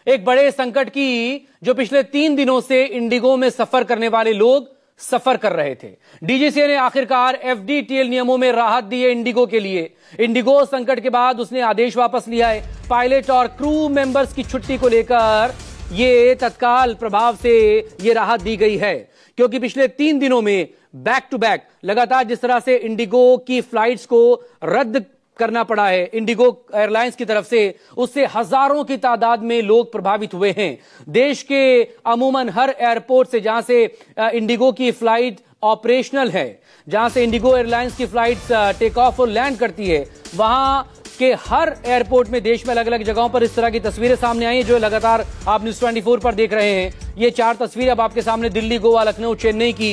एक बड़े संकट की जो पिछले 3 दिनों से इंडिगो में सफर करने वाले लोग सफर कर रहे थे। डीजीसीए ने आखिरकार एफडीटीएल नियमों में राहत दी है इंडिगो के लिए। इंडिगो संकट के बाद उसने आदेश वापस लिया है। पायलट और क्रू मेंबर्स की छुट्टी को लेकर ये तत्काल प्रभाव से ये राहत दी गई है, क्योंकि पिछले 3 दिनों में बैक टू बैक लगातार जिस तरह से इंडिगो की फ्लाइट्स को रद्द करना पड़ा है इंडिगो एयरलाइंस की तरफ से, उससे हजारों की तादाद में लोग प्रभावित हुए हैं। देश के अमूमन हर एयरपोर्ट से जहां से इंडिगो की फ्लाइट ऑपरेशनल है, जहां से इंडिगो एयरलाइंस की फ्लाइट्स टेक ऑफ और लैंड करती है, वहां के हर एयरपोर्ट में देश में अलग अलग जगहों पर इस तरह की तस्वीरें सामने आई हैं जो लगातार आप न्यूज़ 24 पर देख रहे हैं। ये 4 तस्वीरें अब आपके सामने दिल्ली, गोवा, लखनऊ, चेन्नई की।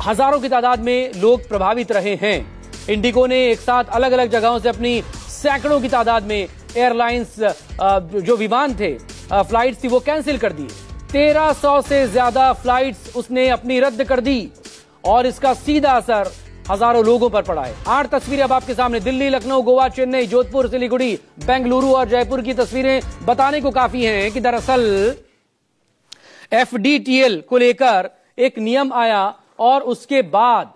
हजारों की तादाद में लोग प्रभावित रहे हैं। इंडिगो ने एक साथ अलग अलग जगहों से अपनी सैकड़ों की तादाद में एयरलाइंस जो विमान थे, फ्लाइट्स थी, वो कैंसिल कर दी। 1300 से ज्यादा फ्लाइट्स उसने अपनी रद्द कर दी और इसका सीधा असर हजारों लोगों पर पड़ा है। 8 तस्वीरें अब आपके सामने दिल्ली, लखनऊ, गोवा, चेन्नई, जोधपुर, सिलीगुड़ी, बेंगलुरु और जयपुर की तस्वीरें बताने को काफी हैं कि दरअसल एफडीटीएल को लेकर एक नियम आया और उसके बाद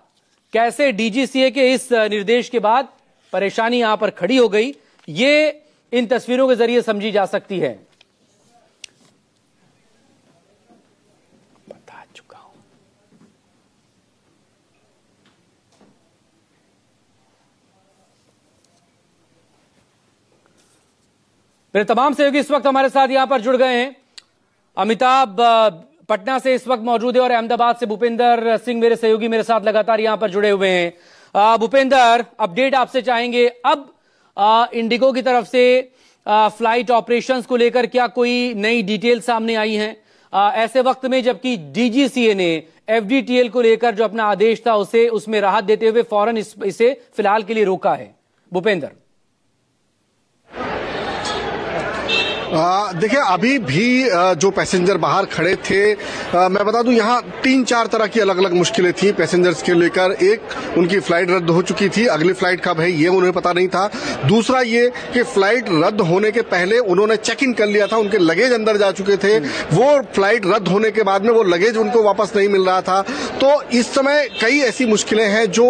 कैसे डीजीसीए के इस निर्देश के बाद परेशानी यहां पर खड़ी हो गई, ये इन तस्वीरों के जरिए समझी जा सकती है। बता चुका हूं। मेरे तमाम सहयोगी इस वक्त हमारे साथ यहां पर जुड़ गए हैं। अमिताभ पटना से इस वक्त मौजूद है और अहमदाबाद से भूपेंद्र सिंह मेरे सहयोगी मेरे साथ लगातार यहां पर जुड़े हुए हैं। भूपेंद्र, अपडेट आपसे चाहेंगे। अब इंडिगो की तरफ से फ्लाइट ऑपरेशंस को लेकर क्या कोई नई डिटेल सामने आई हैं ऐसे वक्त में, जबकि डीजीसीए ने एफडीटीएल को लेकर जो अपना आदेश था उसे उसमें राहत देते हुए फौरन इसे फिलहाल के लिए रोका है? भूपेंद्र, देखिए, अभी भी जो पैसेंजर बाहर खड़े थे, मैं बता दूं यहाँ 3-4 तरह की अलग अलग मुश्किलें थी पैसेंजर्स के लेकर। एक, उनकी फ्लाइट रद्द हो चुकी थी, अगली फ्लाइट कब है ये उन्हें पता नहीं था। दूसरा ये कि फ्लाइट रद्द होने के पहले उन्होंने चेक इन कर लिया था, उनके लगेज अंदर जा चुके थे, वो फ्लाइट रद्द होने के बाद में वो लगेज उनको वापस नहीं मिल रहा था। तो इस समय कई ऐसी मुश्किलें हैं जो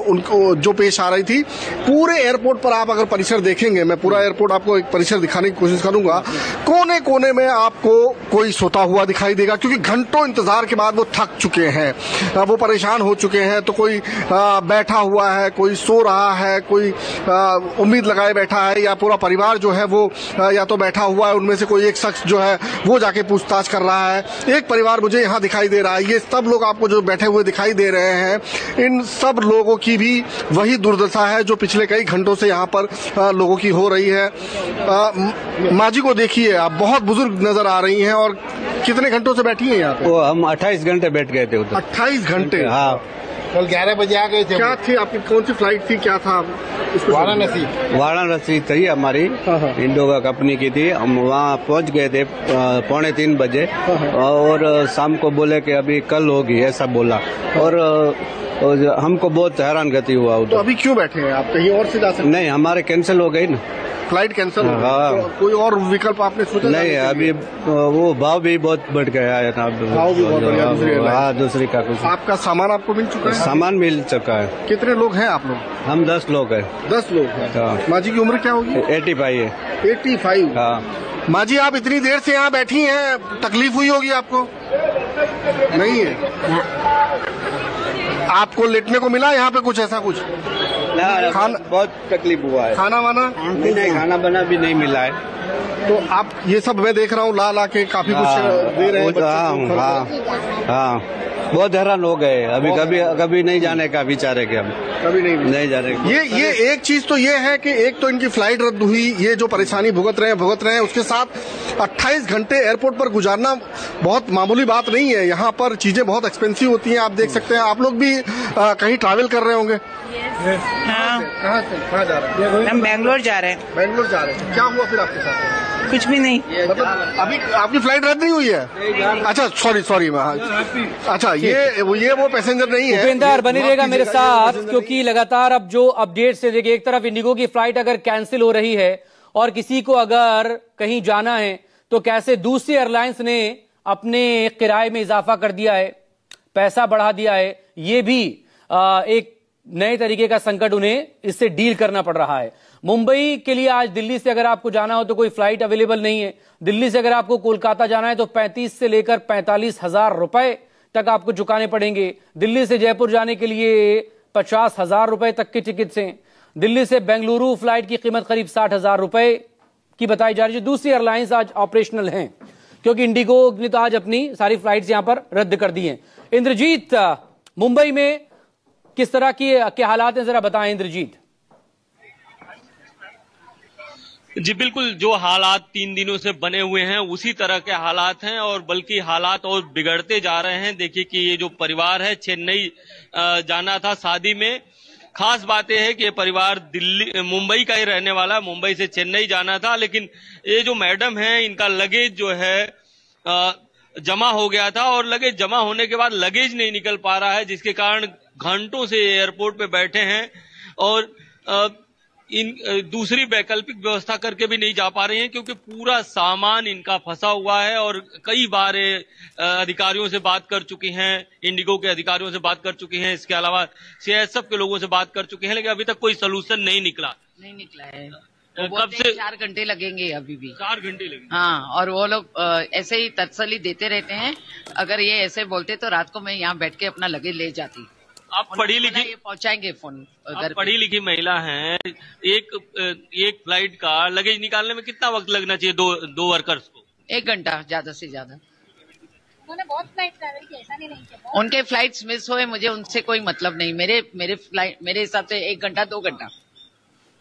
उनको जो पेश आ रही थी। पूरे एयरपोर्ट पर आप अगर परिसर देखेंगे, मैं पूरा एयरपोर्ट आपको एक परिसर दिखाने की कोशिश करूंगा, कोने कोने में आपको कोई सोता हुआ दिखाई देगा, क्योंकि घंटों इंतजार के बाद वो थक चुके हैं, वो परेशान हो चुके हैं। तो कोई बैठा हुआ है, कोई सो रहा है, कोई उम्मीद लगाए बैठा है, या पूरा परिवार जो है वो या तो बैठा हुआ है, उनमें से कोई एक शख्स जो है वो जाके पूछताछ कर रहा है। एक परिवार मुझे यहाँ दिखाई दे रहा है। ये सब लोग आपको जो बैठे हुए दिखाई दे रहे हैं, इन सब लोगों की भी वही दुर्दशा है जो पिछले कई घंटों से यहाँ पर लोगों की हो रही है। माँ जी को देखिए, आप बहुत बुजुर्ग नजर आ रही हैं और कितने घंटों से बैठी हैं यहाँ पे? हम 28 घंटे बैठ गए थे उधर। 28 घंटे? हाँ, कल 11 बजे आ गए थे। क्या थी आपकी, कौन सी फ्लाइट थी, क्या था? वाराणसी थी हमारी, इंडिगो कंपनी की थी। हम वहाँ पहुँच गए थे 2:45 बजे और शाम को बोले कि अभी कल होगी, ऐसा बोला। और हमको बहुत हैरान गति हुआ उधर। तो अभी क्यों बैठे हैं आप? कहीं और से जा सकते? नहीं, हमारे कैंसिल हो गई ना फ्लाइट, कैंसिल। हाँ। तो कोई और विकल्प आपने सोचा? नहीं, अभी वो भाव भी बहुत बढ़ गया है ना। भाव भी बहुत बढ़ गया। हाँ, दूसरी का कुछ। आपका सामान आपको मिल चुका है? सामान मिल चुका है। कितने लोग हैं आप लोग? हम 10 लोग हैं। 10 लोग हैं। माँ जी की उम्र क्या होगी? 85 है। 85? हाँ। माँ जी, आप इतनी देर से यहाँ बैठी हैं, तकलीफ हुई होगी आपको? नहीं है? आपको लेटने को मिला यहाँ पे कुछ ऐसा कुछ? खाना बहुत तकलीफ हुआ है। खाना वाना? नहीं, खाना बना भी नहीं मिला है। तो आप ये सब मैं देख रहा हूँ ला के काफी कुछ दे रहे हैं। हाँ, बहुत हैरान हो गए। अभी कभी नहीं जाने का विचार है कि हम कभी नहीं जाने। ये एक चीज तो ये है कि एक तो इनकी फ्लाइट रद्द हुई, ये जो परेशानी भुगत रहे हैं, उसके साथ 28 घंटे एयरपोर्ट पर गुजारना बहुत मामूली बात नहीं है। यहाँ पर चीजें बहुत एक्सपेंसिव होती हैं, आप देख सकते हैं। आप लोग भी कहीं ट्रैवल कर रहे होंगे? हाँ। कहाँ जा रहे हैं? हम बेंगलोर जा रहे हैं। बेंगलोर जा रहे हैं। क्या हुआ फिर आपके साथ? कुछ भी नहीं। मतलब अभी आपकी फ्लाइट रद्द नहीं हुई है? अच्छा, सॉरी। अच्छा, ये वो पैसेंजर नहीं है। भूपेंद्र बने रहेगा मेरे साथ, क्योंकि लगातार अब जो अपडेट्स है, देखिए, एक तरफ इंडिगो की फ्लाइट अगर कैंसिल हो रही है और किसी को अगर कहीं जाना है तो कैसे दूसरी एयरलाइंस ने अपने किराए में इजाफा कर दिया है, पैसा बढ़ा दिया है। यह भी एक नए तरीके का संकट उन्हें इससे डील करना पड़ रहा है। मुंबई के लिए आज दिल्ली से अगर आपको जाना हो तो कोई फ्लाइट अवेलेबल नहीं है। दिल्ली से अगर आपको कोलकाता जाना है तो 35 से लेकर 45,000 रुपए तक आपको चुकाने पड़ेंगे। दिल्ली से जयपुर जाने के लिए 50,000 रुपए तक की टिकट्स हैं। दिल्ली से बेंगलुरु फ्लाइट की कीमत करीब 60,000 रुपए की बताई जा रही है। दूसरी एयरलाइंस आज ऑपरेशनल हैं क्योंकि इंडिगो ने तो आज अपनी सारी फ्लाइट्स यहां पर रद्द कर दी हैं। इंद्रजीत, मुंबई में किस तरह के हालात हैं, जरा बताएं इंद्रजीत। जी बिल्कुल, जो हालात 3 दिनों से बने हुए हैं उसी तरह के हालात हैं और बल्कि हालात और बिगड़ते जा रहे हैं। देखिए कि ये जो परिवार है चेन्नई जाना था शादी में। खास बात यह है कि ये परिवार मुंबई का ही रहने वाला है, मुंबई से चेन्नई जाना था, लेकिन ये जो मैडम है इनका लगेज जो है जमा हो गया था और लगेज जमा होने के बाद लगेज नहीं निकल पा रहा है, जिसके कारण घंटों से एयरपोर्ट पे बैठे हैं और इन दूसरी वैकल्पिक व्यवस्था करके भी नहीं जा पा रहे हैं क्योंकि पूरा सामान इनका फंसा हुआ है। और कई बार अधिकारियों से बात कर चुकी हैं, इंडिगो के अधिकारियों से बात कर चुकी हैं, इसके अलावा सीआईएसएफ के लोगों से बात कर चुके हैं, लेकिन अभी तक कोई सलूशन नहीं निकला है। तो कब से 4 घंटे लगेंगे, अभी भी 4 घंटे लगेंगे। हाँ, और वो लोग ऐसे ही तसल्ली देते रहते हैं। अगर ये ऐसे बोलते तो रात को मैं यहाँ बैठ के अपना लगेज ले जाती। आप पढ़ी लिखी, पहुंचाएंगे फोन। आप पढ़ी लिखी महिला हैं, एक फ्लाइट का लगेज निकालने में कितना वक्त लगना चाहिए दो वर्कर्स को? 1 घंटा ज्यादा से ज्यादा। उन्होंने बहुत फ्लाइट ट्रैवल की, ऐसा नहीं किया। उनके फ्लाइट्स मिस हुए, मुझे उनसे कोई मतलब नहीं। मेरे हिसाब से 1 घंटा 2 घंटा।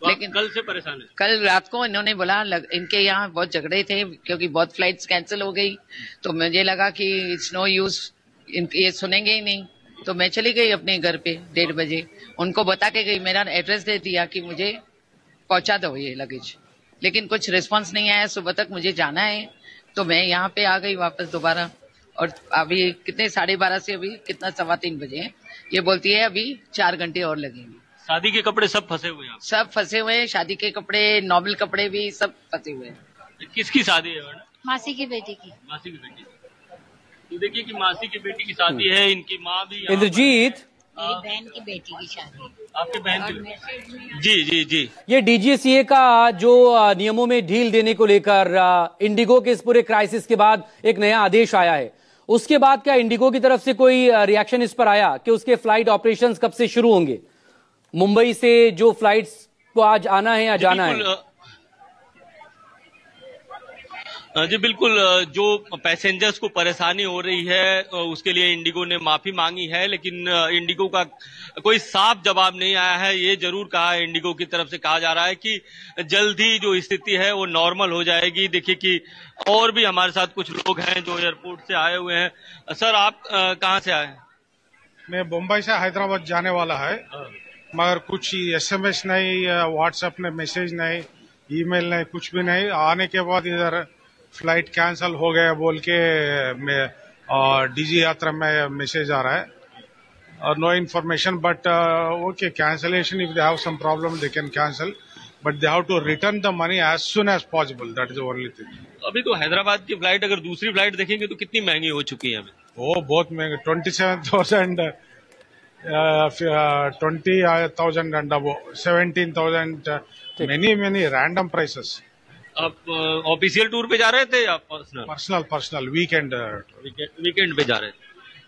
लेकिन कल से परेशान है। कल रात को इन्होंने बोला इनके यहाँ बहुत झगड़े थे क्योंकि बहुत फ्लाइट्स कैंसिल हो गई, तो मुझे लगा कि इट्स नो यूज, ये सुनेंगे ही नहीं, तो मैं चली गई अपने घर पे 1:30 बजे। उनको बता के गई, मेरा एड्रेस दे दिया कि मुझे पहुंचा दो ये लगेज, लेकिन कुछ रिस्पांस नहीं आया। सुबह तक मुझे जाना है तो मैं यहाँ पे आ गई वापस दोबारा। और अभी कितने 12:30 से अभी कितना 3:15 बजे हैं, ये बोलती है अभी 4 घंटे और लगेंगे। शादी के कपड़े सब फंसे हुए हैं? सब फंसे हुए हैं, शादी के कपड़े, नॉर्मल कपड़े भी सब फंसे हुए हैं। किसकी शादी है मैडम? मासी की बेटी की। मासी की बेटी। तो देखिए कि मासी की बेटी की शादी है, इनकी माँ भी। इंद्रजीत, मेरी बहन की बेटी की शादी। आपके बहन की? जी जी जी। ये डीजीसीए का जो नियमों में ढील देने को लेकर इंडिगो के इस पूरे क्राइसिस के बाद एक नया आदेश आया है, उसके बाद क्या इंडिगो की तरफ से कोई रिएक्शन इस पर आया कि उसके फ्लाइट ऑपरेशंस कब से शुरू होंगे? मुंबई से जो फ्लाइट्स को आज आना है या जाना है? जी बिल्कुल, जो पैसेंजर्स को परेशानी हो रही है उसके लिए इंडिगो ने माफी मांगी है, लेकिन इंडिगो का कोई साफ जवाब नहीं आया है। ये जरूर कहा है, इंडिगो की तरफ से कहा जा रहा है कि जल्द ही जो स्थिति है वो नॉर्मल हो जाएगी। देखिए कि और भी हमारे साथ कुछ लोग हैं जो एयरपोर्ट से आए हुए हैं। सर, आप कहाँ से आए? मैं मुंबई से हैदराबाद जाने वाला है, मगर कुछ SMS नहीं, व्हाट्सएप में मैसेज नहीं, ईमेल नहीं, कुछ भी नहीं। आने के बाद इधर फ्लाइट कैंसल हो गया बोल के डीजी यात्रा में मैसेज आ रहा है और no information, but okay, cancellation, if they have some problem they can cancel, but they have to return the money as soon as possible, that is the only thing. अभी तो हैदराबाद की flight, अगर दूसरी flight देखेंगे तो कितनी महंगी हो चुकी है अभी? वो बहुत महंगी, 27,000 20,000 and above 17,000, many random prices. आप ऑफिशियल टूर पे जा रहे थे या पर्सनल वीकेंड पे जा रहे थे?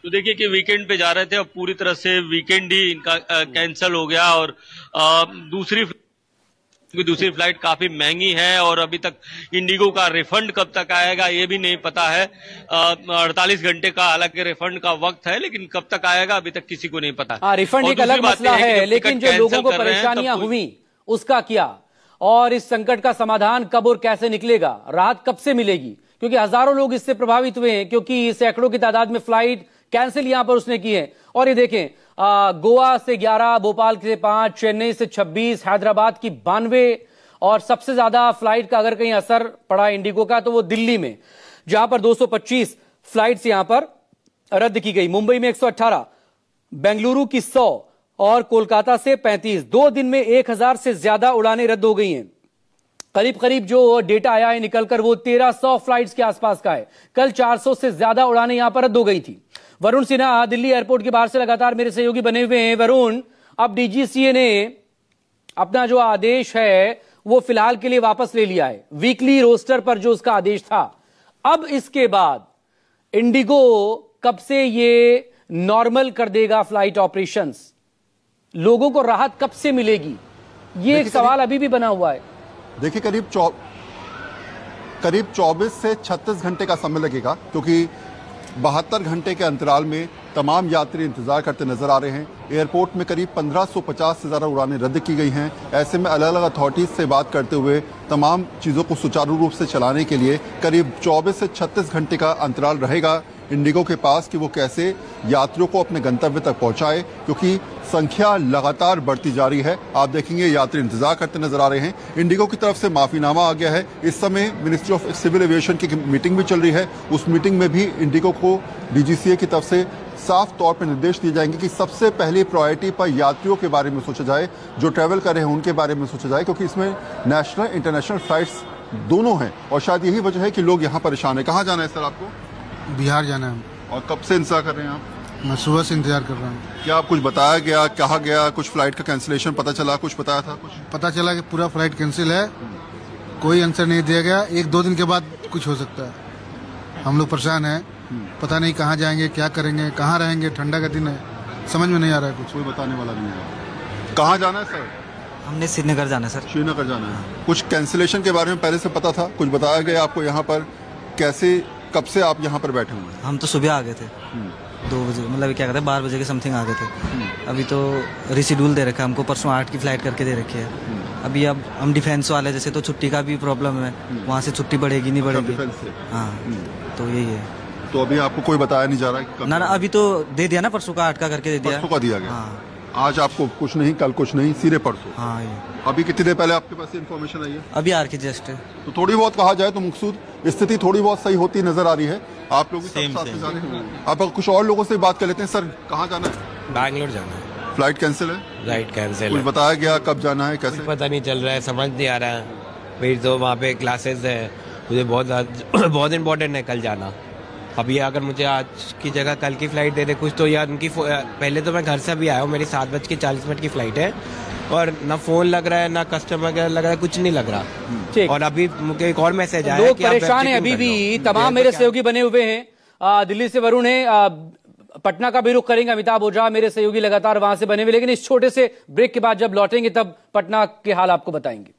तो देखिए कि वीकेंड पे जा रहे थे, अब पूरी तरह से वीकेंड ही इनका कैंसिल हो गया और दूसरी फ्लाइट काफी महंगी है और अभी तक इंडिगो का रिफंड कब तक आएगा ये भी नहीं पता है। 48 घंटे का हालांकि रिफंड का वक्त है, लेकिन कब तक आएगा अभी तक किसी को नहीं पता। रिफंड एक अलग मसला है, लेकिन जो लोगों को परेशानियां हुई उसका क्या, और इस संकट का समाधान कब और कैसे निकलेगा, राहत कब से मिलेगी? क्योंकि हजारों लोग इससे प्रभावित हुए हैं, क्योंकि सैकड़ों की तादाद में फ्लाइट कैंसिल यहां पर उसने की है। और ये देखें, गोवा से 11, भोपाल से 5, चेन्नई से 26, हैदराबाद की 92, और सबसे ज्यादा फ्लाइट का अगर कहीं असर पड़ा इंडिगो का तो वो दिल्ली में, जहां पर 225 फ्लाइट्स यहां पर रद्द की गई। मुंबई में 118, बेंगलुरु की 100 और कोलकाता से 35। 2 दिन में 1000 से ज्यादा उड़ानें रद्द हो गई हैं। करीब करीब जो डेटा आया है निकलकर वो 1300 फ्लाइट्स के आसपास का है। कल 400 से ज्यादा उड़ानें यहां पर रद्द हो गई थी। वरुण सिन्हा दिल्ली एयरपोर्ट के बाहर से लगातार मेरे सहयोगी बने हुए हैं। वरुण, अब डीजीसीए ने अपना जो आदेश है वो फिलहाल के लिए वापस ले लिया है, वीकली रोस्टर पर जो उसका आदेश था। अब इसके बाद इंडिगो कब से ये नॉर्मल कर देगा फ्लाइट ऑपरेशंस, लोगों को राहत कब से मिलेगी, ये एक सवाल अभी भी बना हुआ है। देखिए करीब 24 से 36 घंटे का समय लगेगा, क्योंकि 72 घंटे के अंतराल में तमाम यात्री इंतजार करते नजर आ रहे हैं। एयरपोर्ट में करीब 1550 से ज्यादा उड़ानें रद्द की गई हैं। ऐसे में अलग अलग अथॉरिटीज से बात करते हुए तमाम चीजों को सुचारू रूप से चलाने के लिए करीब 24 से 36 घंटे का अंतराल रहेगा इंडिगो के पास कि वो कैसे यात्रियों को अपने गंतव्य तक पहुंचाए, क्योंकि संख्या लगातार बढ़ती जा रही है। आप देखेंगे यात्री इंतजार करते नजर आ रहे हैं। इंडिगो की तरफ से माफीनामा आ गया है। इस समय मिनिस्ट्री ऑफ सिविल एविएशन की मीटिंग भी चल रही है। उस मीटिंग में भी इंडिगो को डीजीसीए की तरफ से साफ तौर पर निर्देश दिए जाएंगे कि सबसे पहली प्रायोरिटी पर यात्रियों के बारे में सोचा जाए, जो ट्रैवल कर रहे हैं उनके बारे में सोचा जाए, क्योंकि इसमें नेशनल इंटरनेशनल फ्लाइट्स दोनों हैं और शायद यही वजह है कि लोग यहाँ परेशान है। कहाँ जाना है सर आपको? बिहार जाना है। और कब से इंतजार कर रहे हैं आप? मैं सुबह से इंतजार कर रहा हूँ। क्या आप कुछ बताया गया, कहा गया, कुछ फ्लाइट का कैंसिलेशन पता चला, कुछ बताया था? कुछ पता चला कि पूरा फ्लाइट कैंसिल है, कोई आंसर नहीं दिया गया। 1-2 दिन के बाद कुछ हो सकता है। हम लोग परेशान हैं, पता नहीं कहाँ जाएंगे, क्या करेंगे, कहाँ रहेंगे। ठंडा का दिन है, समझ में नहीं आ रहा है कुछ। कोई बताने वाला नहीं है। कहाँ जाना है सर? हमने श्रीनगर जाना है सर। श्रीनगर जाना है। कुछ कैंसिलेशन के बारे में पहले से पता था? कुछ बताया गया आपको यहाँ पर? कैसे, कब से आप यहाँ पर बैठे हुए हैं? हम तो सुबह आ गए थे 2 बजे, मतलब क्या कहते हैं 12 बजे के समथिंग आ गए थे। अभी तो रिशेड्यूल दे रखा है हमको, परसों 8 की फ्लाइट करके दे रखी है। अभी अब हम डिफेंस वाले जैसे तो छुट्टी का भी प्रॉब्लम है, वहाँ से छुट्टी बढ़ेगी नहीं बढ़ेगी। हाँ, तो यही है। तो अभी आपको कोई बताया नहीं जा रहा है? ना अभी तो दे दिया ना, परसों का 8 का करके दे दिया। परसों का दिया गया। हाँ। आज आपको कुछ नहीं, कल कुछ नहीं, सीधे परसों। हाँ, ये अभी कितनी देर पहले आपके पास इन्फॉर्मेशन आई है? अभी आर के जस्ट। तो थोड़ी बहुत कहा जाए तो मकसूद स्थिति थोड़ी बहुत सही होती नजर आ रही है। आप लोग भी साथ में जाने हैं। आप कुछ और लोगों से बात कर लेते हैं। सर कहाँ जाना है? बैंगलोर जाना है। फ्लाइट कैंसिल है? फ्लाइट कैंसिल है। कुछ बताया गया कब जाना है, कैसे? पता नहीं चल रहा है, समझ नहीं आ रहा है। फिर तो वहाँ पे क्लासेस है, मुझे बहुत इंपॉर्टेंट है कल जाना। अभी अगर मुझे आज की जगह कल की फ्लाइट दे दे कुछ, तो यार उनकी पहले तो मैं घर से अभी आया हूँ, मेरी 7:40 की फ्लाइट है और ना फोन लग रहा है ना कस्टमर केयर लग रहा है, कुछ नहीं लग रहा। और अभी मुझे एक और मैसेज आया, लोग परेशान है अभी भी। तमाम मेरे सहयोगी बने हुए हैं। दिल्ली से वरुण है, पटना का भी रुख करेंगे अमिताभ ओझा, मेरे सहयोगी लगातार वहां से बने हुए। लेकिन इस छोटे से ब्रेक के बाद जब लौटेंगे तब पटना के हाल आपको बताएंगे।